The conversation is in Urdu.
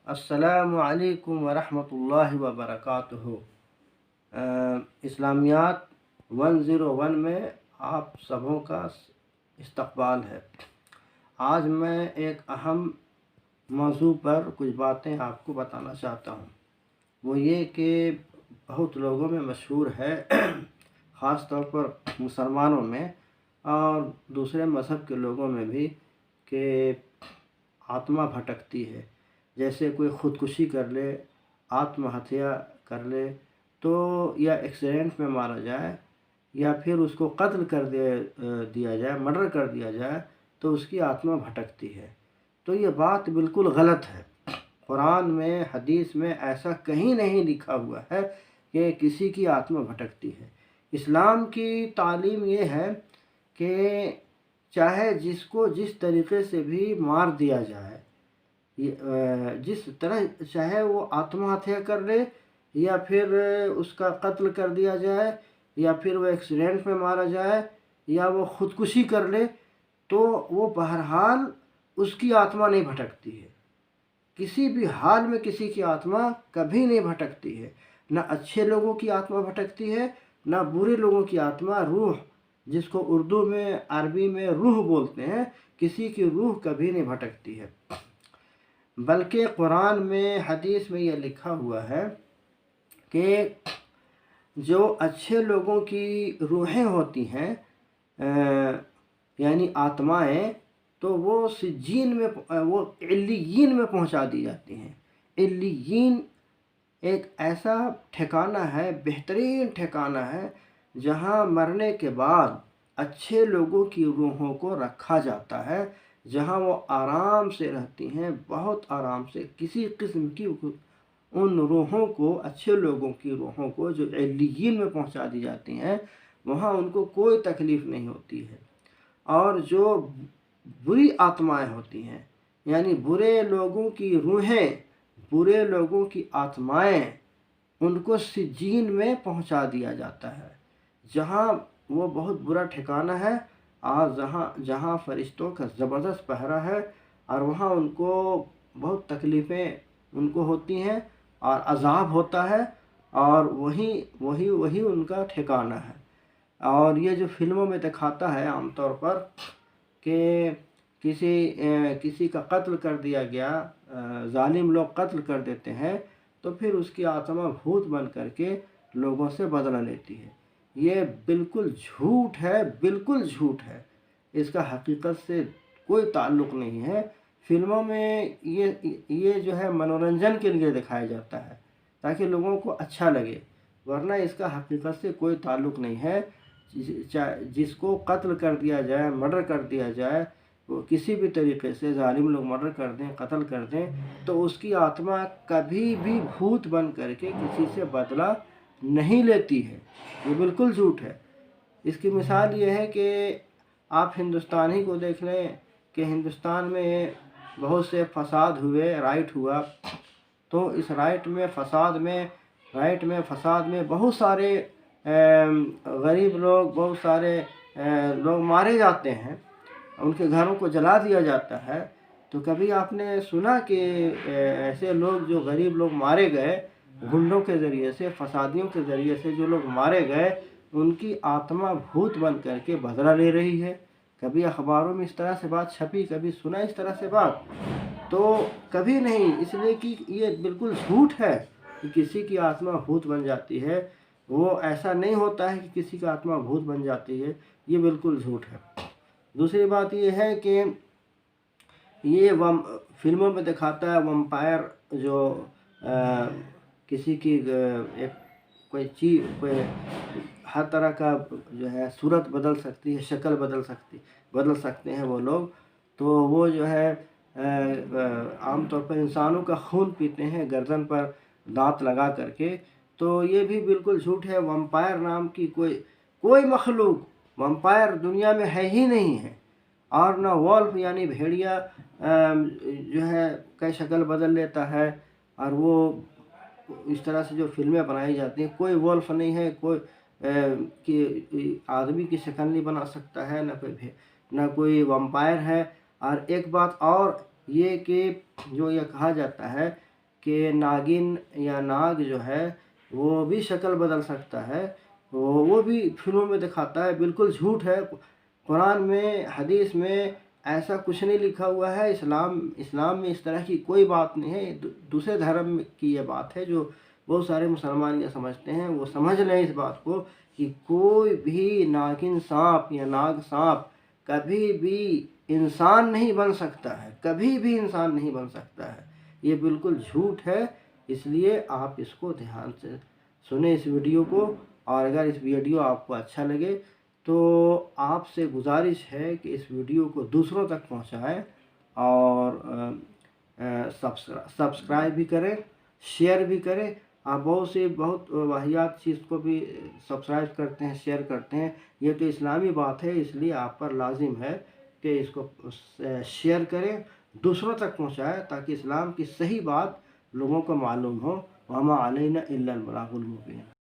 السلام علیکم ورحمۃ اللہ وبرکاتہ۔ اسلامیات 101 میں آپ سبوں کا استقبال ہے۔ آج میں ایک اہم موضوع پر کچھ باتیں آپ کو بتانا چاہتا ہوں۔ وہ یہ کہ بہت لوگوں میں مشہور ہے، خاص طور پر مسلمانوں میں اور دوسرے مذہب کے لوگوں میں بھی، کہ آتما بھٹکتی ہے۔ جیسے کوئی خودکشی کر لے، آتم ہتیا کر لے، تو یا ایکسیڈنٹ میں مارا جائے یا پھر اس کو قتل کر دیا جائے، مرڈر کر دیا جائے، تو اس کی آتما بھٹکتی ہے۔ تو یہ بات بالکل غلط ہے۔ قرآن میں، حدیث میں ایسا کہیں نہیں لکھا ہوا ہے کہ کسی کی آتما بھٹکتی ہے۔ اسلام کی تعلیم یہ ہے کہ چاہے جس کو جس طریقے سے بھی مار دیا جائے، جس طرح چاہے وہ آتم ہتیا کر لے یا پھر اس کا قتل کر دیا جائے یا پھر وہ ایکسیڈنٹ میں مارا جائے یا وہ خودکشی کر لے، تو وہ بہرحال اس کی آتما نہیں بھٹکتی ہے۔ کسی بھی حال میں کسی کی آتما کبھی نہیں بھٹکتی ہے۔ نہ اچھے لوگوں کی آتما بھٹکتی ہے، نہ برے لوگوں کی آتما، روح، جس کو اردو میں، عربی میں روح بولتے ہیں، کسی کی روح کبھی نہیں بھٹکتی ہے۔ بلکہ قرآن میں، حدیث میں یہ لکھا ہوا ہے کہ جو اچھے لوگوں کی روحیں ہوتی ہیں، یعنی آتمائیں، تو وہ سجین میں، وہ علیین میں پہنچا دی جاتی ہیں۔ علیین ایک ایسا ٹھکانہ ہے، بہترین ٹھکانہ ہے، جہاں مرنے کے بعد اچھے لوگوں کی روحوں کو رکھا جاتا ہے، جہاں وہ آرام سے رہتی ہیں، بہت آرام سے۔ کسی قسم کی ان روحوں کو، اچھے لوگوں کی روحوں کو جو علیین میں پہنچا دی جاتی ہیں، وہاں ان کو کوئی تکلیف نہیں ہوتی ہے۔ اور جو بری آتمائیں ہوتی ہیں، یعنی برے لوگوں کی روحیں، برے لوگوں کی آتمائیں، ان کو سجین میں پہنچا دیا جاتا ہے، جہاں وہ بہت برا ٹھکانہ ہے، اور جہاں فرشتوں کا زبردست پہرا ہے، اور وہاں ان کو بہت تکلیفیں ان کو ہوتی ہیں اور عذاب ہوتا ہے، اور وہی ان کا ٹھکانہ ہے۔ اور یہ جو فلموں میں دکھاتا ہے عام طور پر کہ کسی کا قتل کر دیا گیا، ظالم لوگ قتل کر دیتے ہیں، تو پھر اس کی آتما بھوت بن کر کے لوگوں سے بدلہ لیتی ہے۔ یہ بالکل جھوٹ ہے، بالکل جھوٹ ہے۔ اس کا حقیقت سے کوئی تعلق نہیں ہے۔ فلموں میں یہ جو ہے منورنجن کے لیے دکھایا جاتا ہے، تاکہ لوگوں کو اچھا لگے، ورنہ اس کا حقیقت سے کوئی تعلق نہیں ہے۔ جس کو قتل کر دیا جائے، مرڈر کر دیا جائے، وہ کسی بھی طریقے سے ظالم لوگ مرڈر کر دیں، قتل کر دیں، تو اس کی آتما کبھی بھی بھوت بن کر کے کسی سے بدلہ نہیں لیتی ہے۔ یہ بالکل جھوٹ ہے۔ اس کی مثال یہ ہے کہ آپ ہندوستان ہی کو دیکھ لیں کہ ہندوستان میں بہت سے فساد ہوئے، رائٹ ہوا، تو اس رائٹ میں فساد میں بہت سارے غریب لوگ، بہت سارے لوگ مارے جاتے ہیں، ان کے گھروں کو جلا دیا جاتا ہے۔ تو کبھی آپ نے سنا کہ ایسے لوگ، جو غریب لوگ مارے گئے گنڈوں کے ذریعے سے، فسادیوں کے ذریعے سے، جو لوگ مارے گئے، ان کی آتما بھوت بن کر کے بدلہ لے رہی ہے؟ کبھی اخباروں میں اس طرح سے بات چھپی، کبھی سنا اس طرح سے بات؟ تو کبھی نہیں، اس لیے کہ یہ بالکل جھوٹ ہے کہ کسی کی آتما بھوت بن جاتی ہے۔ وہ ایسا نہیں ہوتا ہے کہ کسی کی آتما بھوت بن جاتی ہے، یہ بالکل جھوٹ ہے۔ دوسری بات یہ ہے کہ یہ فلموں میں دکھاتا ہے ومپائر، جو کسی کی کوئی چیز، کوئی ہر طرح کا جو ہے صورت بدل سکتی ہے، شکل بدل سکتے ہیں وہ لوگ، تو وہ جو ہے عام طور پر انسانوں کا خون پیتے ہیں گردن پر دانت لگا کر کے۔ تو یہ بھی بالکل جھوٹ ہے۔ ومپائر نام کی کوئی مخلوق، ومپائر دنیا میں ہے ہی نہیں ہے، اور نہ وولف یعنی بھیڑیا جو ہے کئی شکل بدل لیتا ہے، اور وہ اس طرح سے جو فلمیں بنائی جاتی ہیں، کوئی وولف نہیں ہے، کوئی آدمی کی شکل نہیں بنا سکتا ہے، نہ کوئی ومپائر ہے۔ اور ایک بات اور یہ کہ جو یہ کہا جاتا ہے کہ ناگن یا ناگ جو ہے وہ بھی شکل بدل سکتا ہے، وہ بھی فلموں میں دکھاتا ہے، بالکل جھوٹ ہے۔ قرآن میں، حدیث میں ایسا کچھ نہیں لکھا ہوا ہے۔ اسلام میں اس طرح کی کوئی بات نہیں ہے، دوسرے دھرم کی یہ بات ہے جو بہت سارے مسلمان یہ سمجھتے ہیں۔ وہ سمجھ لیں اس بات کو کہ کوئی بھی ناگن سانپ یا ناگ سانپ کبھی بھی انسان نہیں بن سکتا ہے، کبھی بھی انسان نہیں بن سکتا ہے، یہ بالکل جھوٹ ہے۔ اس لیے آپ اس کو دھیان سے سنیں اس ویڈیو کو، اور اگر اس ویڈیو آپ کو اچھا لگے تو آپ سے گزارش ہے کہ اس ویڈیو کو دوسروں تک پہنچائیں، اور سبسکرائب بھی کریں، شیئر بھی کریں۔ آپ بہت واحد چیز کو بھی سبسکرائب کرتے ہیں، شیئر کرتے ہیں، یہ تو اسلامی بات ہے، اس لیے آپ پر لازم ہے کہ اس کو شیئر کریں، دوسروں تک پہنچائیں، تاکہ اسلام کی صحیح بات لوگوں کو معلوم ہو۔ وما علینا الا البلاغ المبین۔